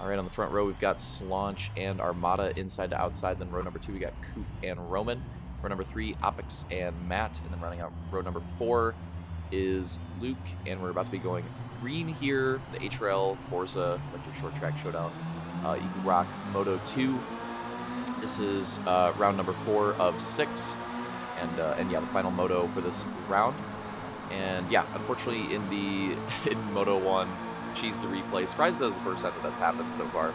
All right, on the front row, we've got Slaunch and Armada inside to outside. Then row number 2, we got Coop and Roman. Row number 3, Opix and Matt. And then rounding out row number 4 is Luke. And we're about to be going green here for the HRL Forza Electric Short Track Showdown Eaglerock Moto 2. This is round number 4 of 6. And yeah, the final moto for this round. And yeah, unfortunately in Moto 1, cheese the replay. Surprised that was the first time that's happened so far.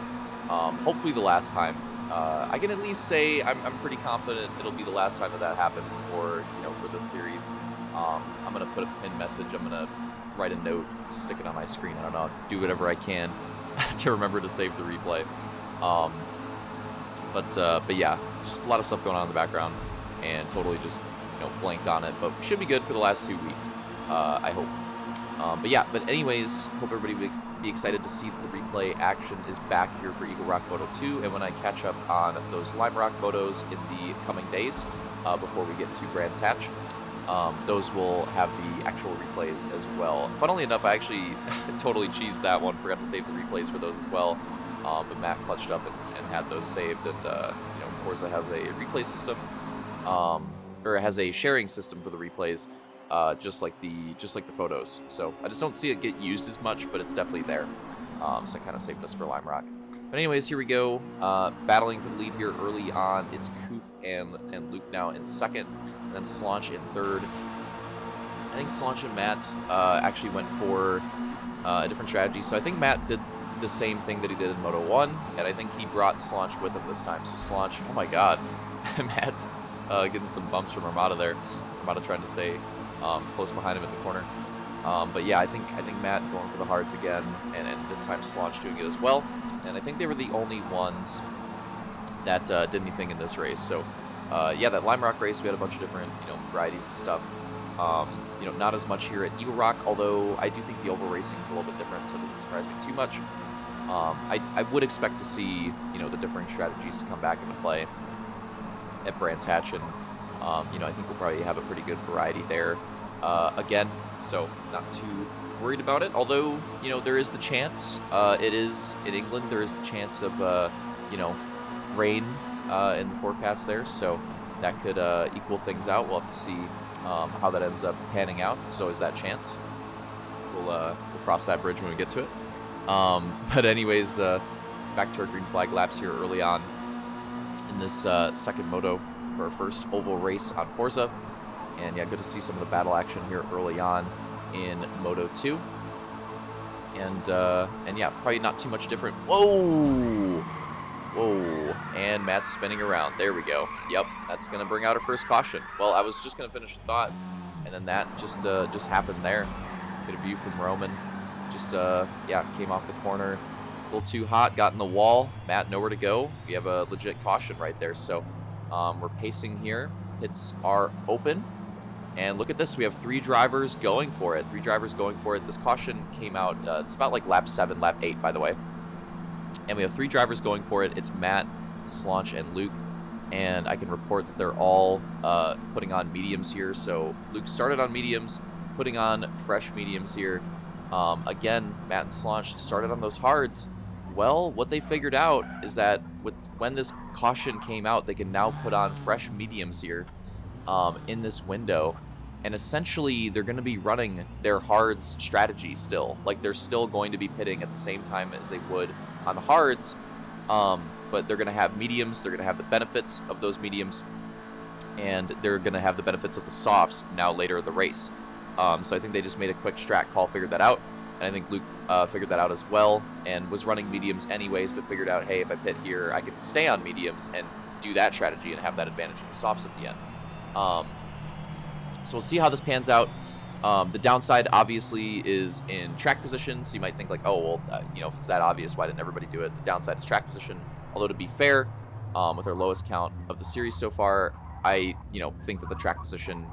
Hopefully the last time. I can at least say I'm pretty confident it'll be the last time that happens for for this series. I'm gonna put a pin message. I'm gonna write a note, stick it on my screen. I don't know, do whatever I can to remember to save the replay. But yeah, just a lot of stuff going on in the background, and totally just blanked on it. But we should be good for the last 2 weeks, I hope. But anyways, hope everybody will be excited to see that the replay action is back here for Eaglerock Moto 2, and when I catch up on those Lime Rock Motos in the coming days, before we get into Brands Hatch, those will have the actual replays as well. Funnily enough, I actually totally cheesed that one, forgot to save the replays for those as well, but Matt clutched up and had those saved, and Forza has a replay system, or has a sharing system for the replays, just like the photos. So I just don't see it get used as much, but it's definitely there. So I kind of saved this for Lime Rock. But anyways, here we go. Battling for the lead here early on. It's Coop and Luke now in second, and then Slaunch in third. I think Slaunch and Matt actually went for a different strategy. So I think Matt did the same thing that he did in Moto 1, and I think he brought Slaunch with him this time. So Slaunch, oh my god, Matt getting some bumps from Armada there. Armada trying to stay close behind him in the corner. But yeah, I think Matt going for the hards again, and this time Slaunch doing it as well. And I think they were the only ones that did anything in this race. So yeah, that Lime Rock race, we had a bunch of different varieties of stuff. Not as much here at Eaglerock, although I do think the oval racing is a little bit different, so it doesn't surprise me too much. I would expect to see the differing strategies to come back into play at Brands Hatch, and I think we'll probably have a pretty good variety there again, so not too worried about it. Although there is the chance, it is in England, there is the chance of rain in the forecast there, so that could equal things out. We'll have to see how that ends up panning out. So is that chance. We'll cross that bridge when we get to it. But anyways, back to our green flag laps here early on in this second moto for our first oval race on Forza. And yeah, good to see some of the battle action here early on in Moto 2. And yeah, probably not too much different. Whoa! Whoa, and Matt's spinning around. There we go. Yep, that's going to bring out our first caution. Well, I was just going to finish the thought, and then that just happened there. Good view from Roman. Just, yeah, came off the corner. A little too hot, got in the wall. Matt, nowhere to go. We have a legit caution right there. So we're pacing here. Hits are open. And look at this. We have 3 drivers going for it. 3 drivers going for it. This caution came out, it's about like lap 7, lap 8, by the way. And we have 3 drivers going for it. It's Matt, Slaunch, and Luke. And I can report that they're all putting on mediums here. So Luke started on mediums, putting on fresh mediums here. Again, Matt and Slaunch started on those hards. Well, what they figured out is that when this caution came out, they can now put on fresh mediums here in this window. And essentially, they're going to be running their hards strategy still. Like, they're still going to be pitting at the same time as they would on the hards, but they're going to have mediums, they're going to have the benefits of those mediums, and they're going to have the benefits of the softs now later in the race. So I think they just made a quick strat call, figured that out, and I think Luke figured that out as well, and was running mediums anyways, but figured out, hey, if I pit here, I can stay on mediums and do that strategy and have that advantage of the softs at the end. So we'll see how this pans out. The downside, obviously, is in track position. So you might think like, oh, well, if it's that obvious, why didn't everybody do it? The downside is track position. Although to be fair, with our lowest count of the series so far, I, think that the track position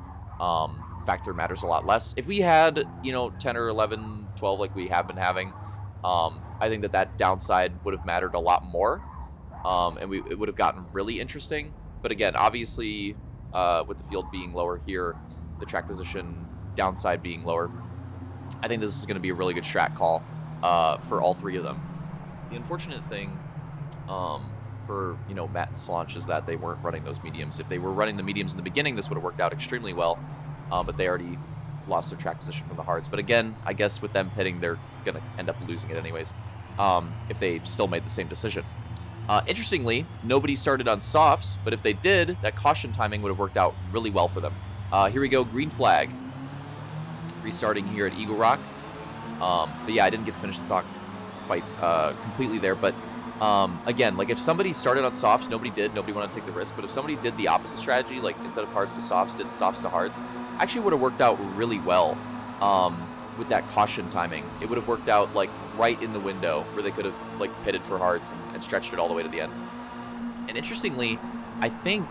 factor matters a lot less. If we had, 10 or 11, 12 like we have been having, I think that downside would have mattered a lot more, and it would have gotten really interesting. But again, obviously, with the field being lower here, the track position downside being lower, I think this is going to be a really good strat call for all 3 of them. The unfortunate thing for, you know, Matt and Slaunch is that they weren't running those mediums. If they were running the mediums in the beginning, this would have worked out extremely well, but they already lost their track position from the hards. But again, I guess with them pitting, they're going to end up losing it anyways, if they still made the same decision. Interestingly, nobody started on softs, but if they did, that caution timing would have worked out really well for them. Here we go, green flag. Restarting here at Eaglerock. But yeah, I didn't get to finish the talk quite completely there, but again, like if somebody started on softs, nobody wanted to take the risk, but if somebody did the opposite strategy, like instead of hards to softs, did softs to hards, actually would have worked out really well with that caution timing. It would have worked out like right in the window where they could have like pitted for hards and stretched it all the way to the end. And interestingly, I think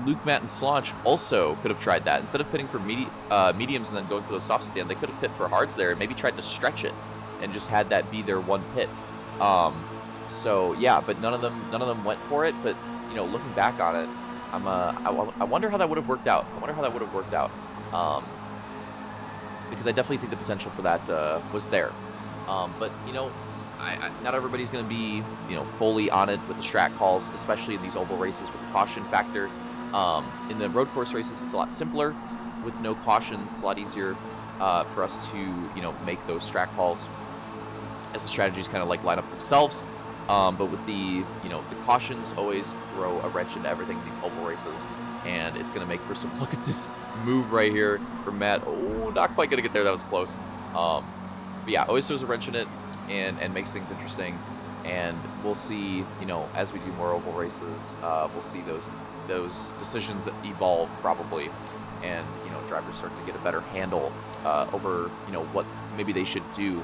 Luke, Matt, and Slaunch also could have tried that. Instead of pitting for mediums and then going for those softs at the end, they could have pit for hards there and maybe tried to stretch it and just had that be their one pit. So yeah, but none of them went for it. But you know, looking back on it, I wonder how that would have worked out. Because I definitely think the potential for that was there. But you know, not everybody's going to be, you know, fully on it with the strat calls, especially in these oval races with the caution factor. In the road course races, it's a lot simpler with no cautions. It's a lot easier for us to, you know, make those strat calls as the strategies kind of like line up themselves. But with the, you know, the cautions always throw a wrench into everything in these oval races, and it's going to make for some, look at this move right here from Matt. Oh, not quite going to get there. That was close. But yeah, always throws a wrench in it and makes things interesting. And we'll see, you know, as we do more oval races, we'll see those decisions evolve probably, and you know, drivers start to get a better handle over, you know, what maybe they should do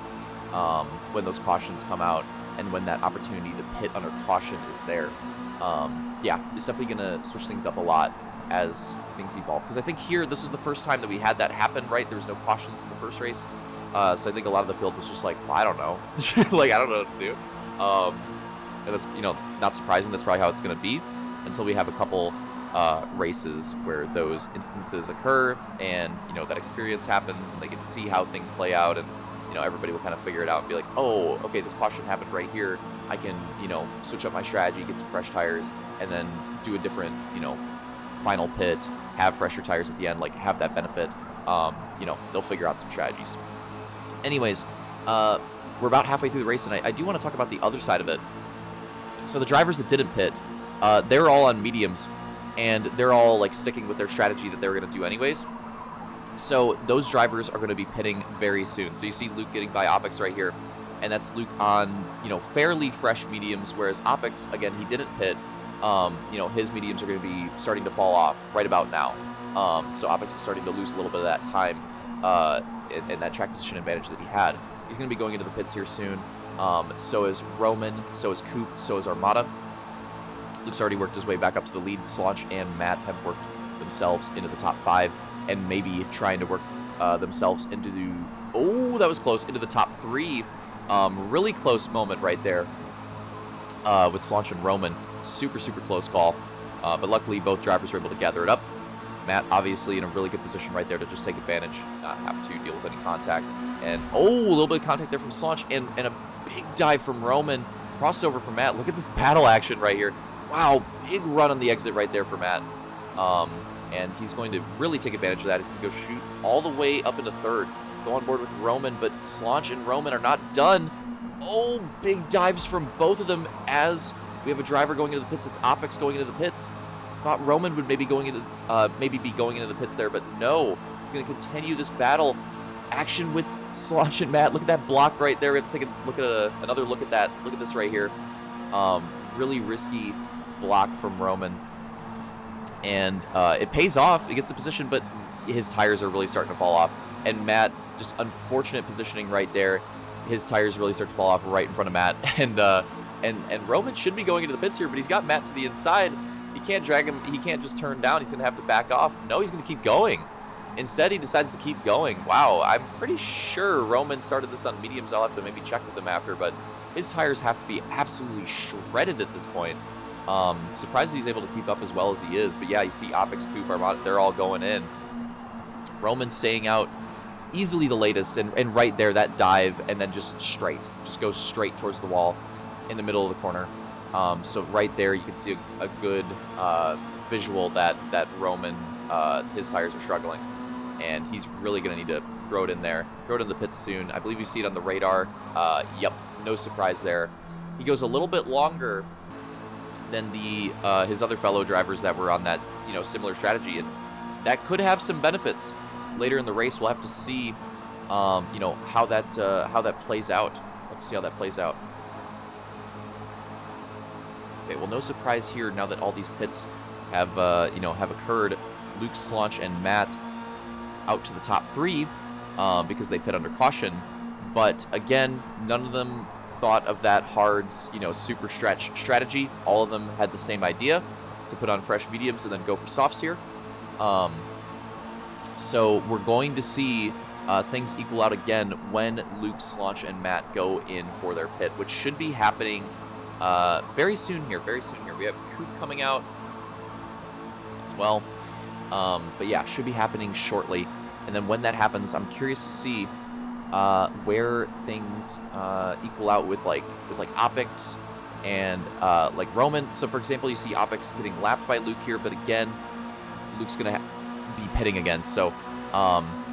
when those cautions come out and when that opportunity to pit under caution is there. Yeah, it's definitely going to switch things up a lot as things evolve, because I think here this is the first time that we had that happen, right? There was no cautions in the first race, so I think a lot of the field was just like, well, I don't know, like I don't know what to do. And that's, you know, not surprising. That's probably how it's going to be until we have a couple races where those instances occur and, you know, that experience happens and they get to see how things play out, and, you know, everybody will kind of figure it out and be like, oh, okay, this caution happened right here. I can, you know, switch up my strategy, get some fresh tires, and then do a different, you know, final pit, have fresher tires at the end, like have that benefit. You know, they'll figure out some strategies. Anyways, we're about halfway through the race, and I do want to talk about the other side of it. So the drivers that didn't pit, they're all on mediums, and they're all like sticking with their strategy that they were going to do anyways. So those drivers are going to be pitting very soon. So you see Luke getting by Opix right here, and that's Luke on, you know, fairly fresh mediums, whereas Opix, again, he didn't pit. You know, his mediums are going to be starting to fall off right about now. So Opix is starting to lose a little bit of that time and that track position advantage that he had. He's going to be going into the pits here soon. So is Roman, so is Coop, so is Armada. Luke's already worked his way back up to the lead. Slaunch and Matt have worked themselves into the top 5, and maybe trying to work themselves into the, oh, that was close, into the top 3. Really close moment right there with Slaunch and Roman. Super, super close call. But luckily, both drivers were able to gather it up. Matt, obviously, in a really good position right there to just take advantage, not have to deal with any contact. And, oh, a little bit of contact there from Slaunch, and a big dive from Roman. Crossover from Matt. Look at this battle action right here. Wow, big run on the exit right there for Matt. And he's going to really take advantage of that. He's going to go shoot all the way up into third. Go on board with Roman, but Slaunch and Roman are not done. Oh, big dives from both of them as we have a driver going into the pits. It's Opix going into the pits. Thought Roman would maybe be going into the pits there, but no. He's going to continue this battle. Action with Slaunch and Matt. Look at that block right there. We have to take a look at another look at that. Look at this right here. Really risky block from Roman. And it pays off. He gets the position, but his tires are really starting to fall off. And Matt, just unfortunate positioning right there. His tires really start to fall off right in front of Matt. And Roman should be going into the pits here, but he's got Matt to the inside. He can't drag him. He can't just turn down. He's going to have to back off. No, he's going to keep going. Instead, he decides to keep going. Wow, I'm pretty sure Roman started this on mediums. I'll have to maybe check with him after, but his tires have to be absolutely shredded at this point. Surprised that he's able to keep up as well as he is. But yeah, you see Opix, Coop, Armada, they're all going in. Roman staying out easily the latest, and right there, that dive, and then just goes straight towards the wall. in the middle of the corner. So right there, you can see a good visual that Roman, his tires are struggling, and he's really going to need to throw it in there, throw it in the pits soon. I believe you see it on the radar. Yep, no surprise there. He goes a little bit longer than his other fellow drivers that were on that similar strategy, and that could have some benefits later in the race. We'll have to see how that plays out. Let's see how that plays out. Okay, well, no surprise here now that all these pits have occurred. Luke, Slaunch, and Matt out to the top 3 because they pit under caution. But again, none of them thought of that hard's super stretch strategy. All of them had the same idea, to put on fresh mediums and then go for softs here. So we're going to see things equal out again when Luke, Slaunch, and Matt go in for their pit, which should be happening very soon here. We have Coop coming out as well. But yeah, should be happening shortly. And then when that happens, I'm curious to see where things equal out with like Opix and like Roman. So for example, you see Opix getting lapped by Luke here, but again, Luke's gonna be pitting again. So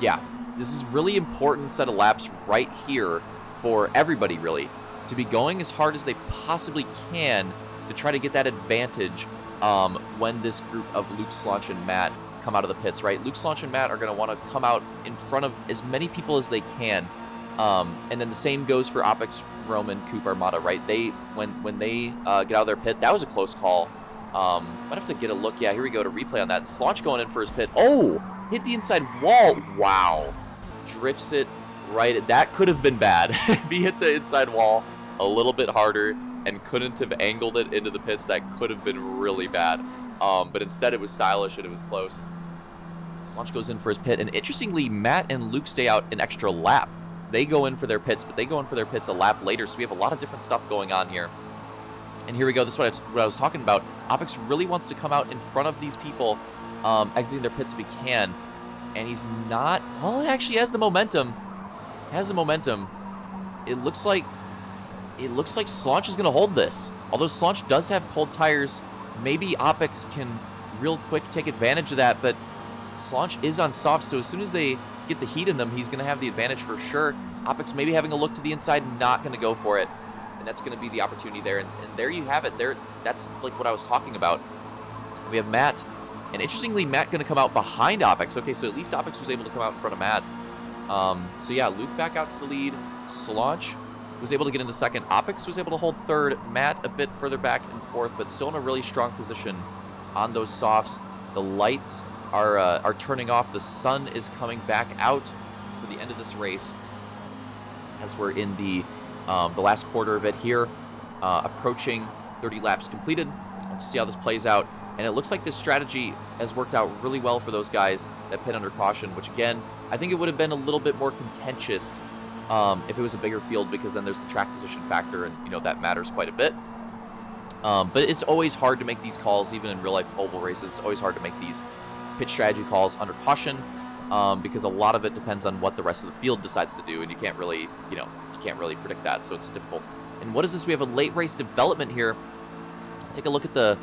yeah, this is really important set of laps right here for everybody really to be going as hard as they possibly can to try to get that advantage when this group of Luke, Slaunch, and Matt come out of the pits, right? Luke, Slaunch, and Matt are going to want to come out in front of as many people as they can. And then the same goes for Opix, Roman, Coop, Armada, right? When they get out of their pit, that was a close call. Might have to get a look. Yeah, here we go to replay on that. Slaunch going in for his pit. Oh, hit the inside wall. Wow. Drifts it right. That could have been bad. If he hit the inside wall a little bit harder and couldn't have angled it into the pits, that could have been really bad. But instead it was stylish and it was close. Slaunch goes in for his pit, and interestingly, Matt and Luke stay out an extra lap. They go in for their pits, but they go in for their pits a lap later, so we have a lot of different stuff going on here. And here we go. This is what I was talking about. Opix really wants to come out in front of these people exiting their pits if he can, and he's not. Well, he actually has the momentum. It looks like Slaunch is going to hold this. Although Slaunch does have cold tires, maybe Opix can real quick take advantage of that, but Slaunch is on soft, so as soon as they get the heat in them, he's going to have the advantage for sure. Opix maybe having a look to the inside, not going to go for it, and that's going to be the opportunity there. And there you have it. That's like what I was talking about. We have Matt, and interestingly, Matt going to come out behind Opix. Okay, so at least Opix was able to come out in front of Matt. So yeah, Luke back out to the lead. Slaunch was able to get into second. Opix was able to hold third. Matt a bit further back in fourth, but still in a really strong position on those softs. The lights are turning off. The sun is coming back out for the end of this race as we're in the last quarter of it here, approaching 30 laps completed. Let's see how this plays out. And it looks like this strategy has worked out really well for those guys that pit under caution, which again, I think it would have been a little bit more contentious if it was a bigger field, because then there's the track position factor, and that matters quite a bit. But it's always hard to make these calls, even in real life oval races. It's always hard to make these pit strategy calls under caution, because a lot of it depends on what the rest of the field decides to do, and you can't really predict that, so it's difficult. And what is this? We have a late race development here. Take a look at the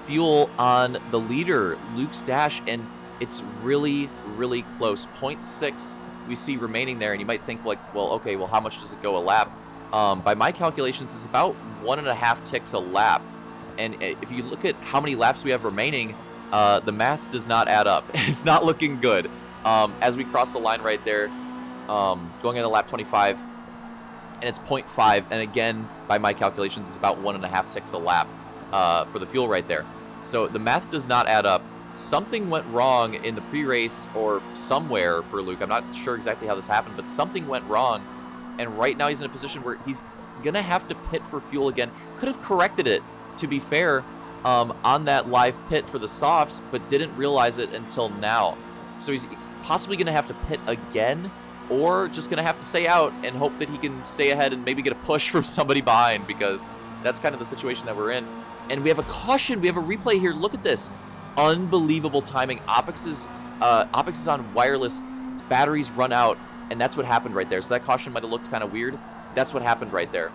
fuel on the leader, Luke's dash, and it's really, really close. 0.6 we see remaining there, and you might think like, well, okay, well, how much does it go a lap? By my calculations, it's about 1.5 ticks a lap. And if you look at how many laps we have remaining, the math does not add up. It's not looking good. As we cross the line right there, going into lap 25, and it's 0.5. And again, by my calculations, it's about 1.5 ticks a lap for the fuel right there. So the math does not add up. Something went wrong in the pre-race or somewhere for Luke. I'm not sure exactly how this happened, but something went wrong. And right now he's in a position where he's going to have to pit for fuel again. Could have corrected it, to be fair, on that live pit for the softs, but didn't realize it until now. So he's possibly going to have to pit again, or just going to have to stay out and hope that he can stay ahead and maybe get a push from somebody behind, because that's kind of the situation that we're in. And we have a caution. We have a replay here. Look at this. Unbelievable timing. Opix is on wireless. His batteries run out, and that's what happened right there. So that caution might have looked kind of weird. That's what happened right there.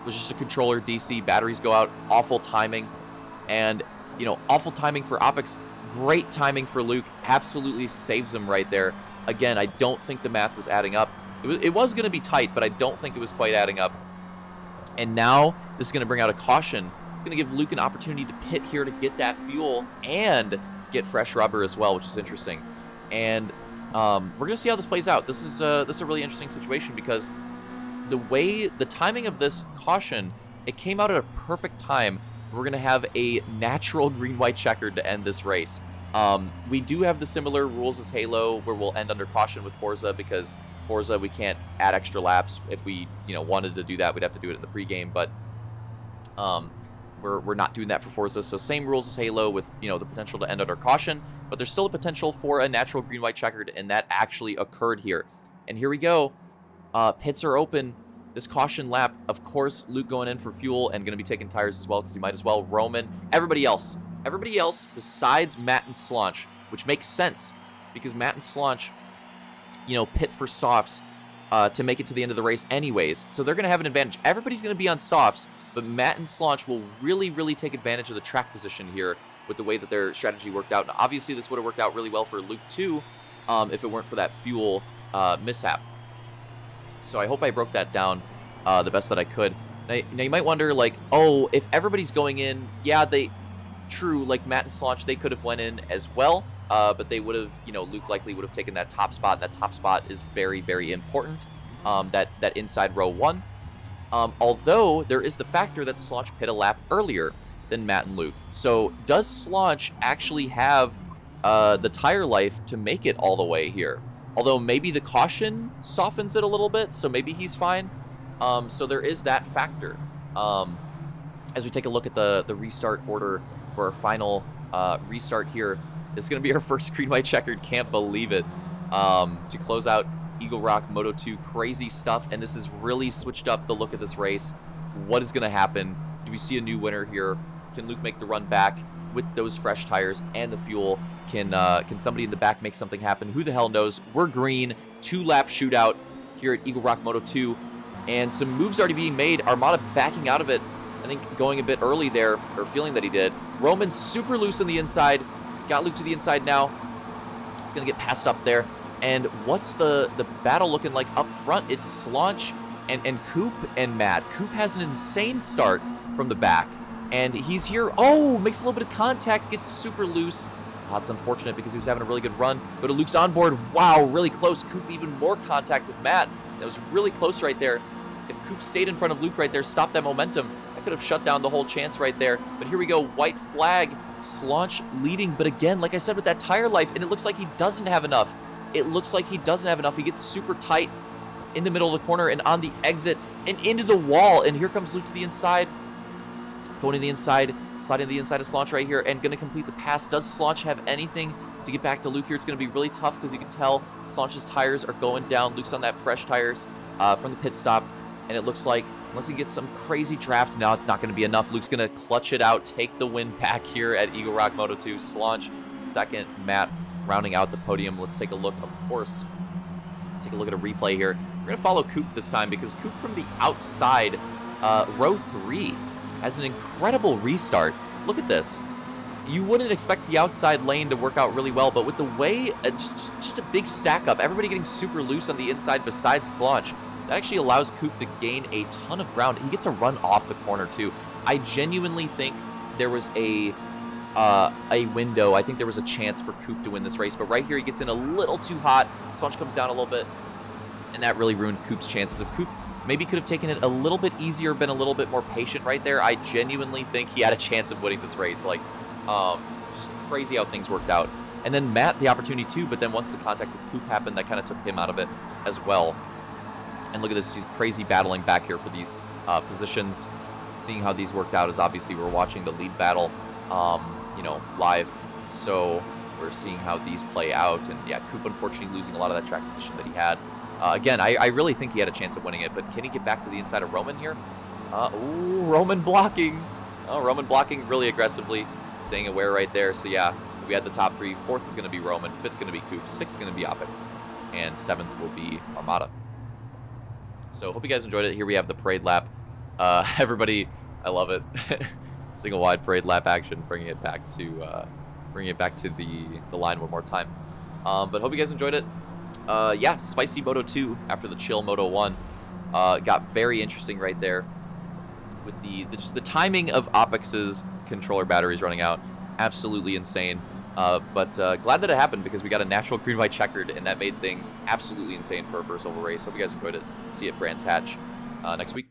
was just a controller DC. Batteries go out. Awful timing. And, you know, awful timing for Opix. Great timing for Luke. Absolutely saves him right there. Again, I don't think the math was adding up. It was going to be tight, but I don't think it was quite adding up. And now this is going to bring out a caution. It's going to give Luke an opportunity to pit here to get that fuel and get fresh rubber as well, which is interesting. And we're going to see how this plays out. This is a really interesting situation because the timing of this caution, it came out at a perfect time. We're going to have a natural green-white checkered to end this race. We do have the similar rules as Halo, where we'll end under caution with Forza, because Forza, we can't add extra laps. If we, you know, wanted to do that, we'd have to do it in the pregame, but we're not doing that for Forza. So same rules as Halo with, you know, the potential to end under caution, but there's still a potential for a natural green-white checkered, and that actually occurred here. And here we go. Pits are open. This caution lap, of course, Luke going in for fuel and going to be taking tires as well, because he might as well. Roman, everybody else besides Matt and Slaunch, which makes sense because Matt and Slaunch, you know, pit for softs to make it to the end of the race anyways. So they're going to have an advantage. Everybody's going to be on softs, but Matt and Slaunch will really, really take advantage of the track position here with the way that their strategy worked out. And obviously, this would have worked out really well for Luke too if it weren't for that fuel mishap. So I hope I broke that down the best that I could. Now you might wonder, like, oh, if everybody's going in, yeah, true, like Matt and Slaunch, they could have went in as well, but they would have, you know, Luke likely would have taken that top spot. That top spot is very, very important, that inside row 1. Although there is the factor that Slaunch pit a lap earlier than Matt and Luke. So does Slaunch actually have the tire life to make it all the way here? Although maybe the caution softens it a little bit, so maybe he's fine. So there is that factor. As we take a look at the restart order for our final restart here, it's going to be our first green-white checkered. Can't believe it. To close out Eaglerock Moto 2, crazy stuff, and this has really switched up the look of this race. What is going to happen? Do we see a new winner here? Can Luke make the run back with those fresh tires and the fuel? Can somebody in the back make something happen? Who the hell knows? We're green. 2-lap shootout here at Eaglerock Moto 2. And some moves already being made. Armada backing out of it. I think going a bit early there, or feeling that he did. Roman super loose on the inside. Got Luke to the inside now. He's going to get passed up there. And what's the battle looking like up front? It's Slaunch and Coop and Matt. Coop has an insane start from the back. And he's here. Oh, makes a little bit of contact. Gets super loose. That's unfortunate because he was having a really good run. Go to Luke's onboard. Wow, really close. Coop even more contact with Matt. That was really close right there. If Coop stayed in front of Luke right there, stopped that momentum, that could have shut down the whole chance right there. But here we go. White flag. Slaunch leading. But again, like I said, with that tire life, and it looks like he doesn't have enough. It looks like he doesn't have enough. He gets super tight in the middle of the corner and on the exit and into the wall. And here comes Luke to the inside. Going to the inside. Sliding to the inside of Slaunch right here and going to complete the pass. Does Slaunch have anything to get back to Luke here? It's going to be really tough because you can tell Slaunch's tires are going down. Luke's on that fresh tires from the pit stop. And it looks like, unless he gets some crazy draft, now it's not going to be enough. Luke's going to clutch it out, take the win back here at Eaglerock Moto 2. Slaunch second, Matt rounding out the podium. Let's take a look, of course. Let's take a look at a replay here. We're going to follow Coop this time because Coop from the outside, row 3, has an incredible restart. Look at this. You wouldn't expect the outside lane to work out really well, but with the way, just a big stack up, everybody getting super loose on the inside besides Slaunch, that actually allows Coop to gain a ton of ground. He gets a run off the corner too. I genuinely think there was a window. I think there was a chance for Coop to win this race, but right here he gets in a little too hot. Slaunch comes down a little bit, and that really ruined Coop's chances. If Coop maybe could have taken it a little bit easier, been a little bit more patient right there, I genuinely think he had a chance of winning this race. Like, just crazy how things worked out. And then Matt, the opportunity too, but then once the contact with Coop happened, that kind of took him out of it as well. And look at this, he's crazy battling back here for these positions. Seeing how these worked out is obviously we're watching the lead battle, you know, live. So we're seeing how these play out. And yeah, Coop unfortunately losing a lot of that track position that he had. Again, I really think he had a chance of winning it, but can he get back to the inside of Roman here? Ooh, Roman blocking. Roman blocking really aggressively, staying aware right there. So yeah, we had the top 3. 4th is going to be Roman, 5th going to be Coop, 6th is going to be Opix, and 7th will be Armada. So hope you guys enjoyed it. Here we have the parade lap Everybody, I love it. Single wide parade lap action, bringing it back to the line one more time. But hope you guys enjoyed it. Yeah, spicy Moto 2 after the chill Moto 1 got very interesting right there with just the timing of Opex's controller batteries running out. Absolutely insane. But glad that it happened because we got a natural green white checkered, and that made things absolutely insane for a first oval race. Hope you guys enjoyed it. See you at Brands Hatch next week.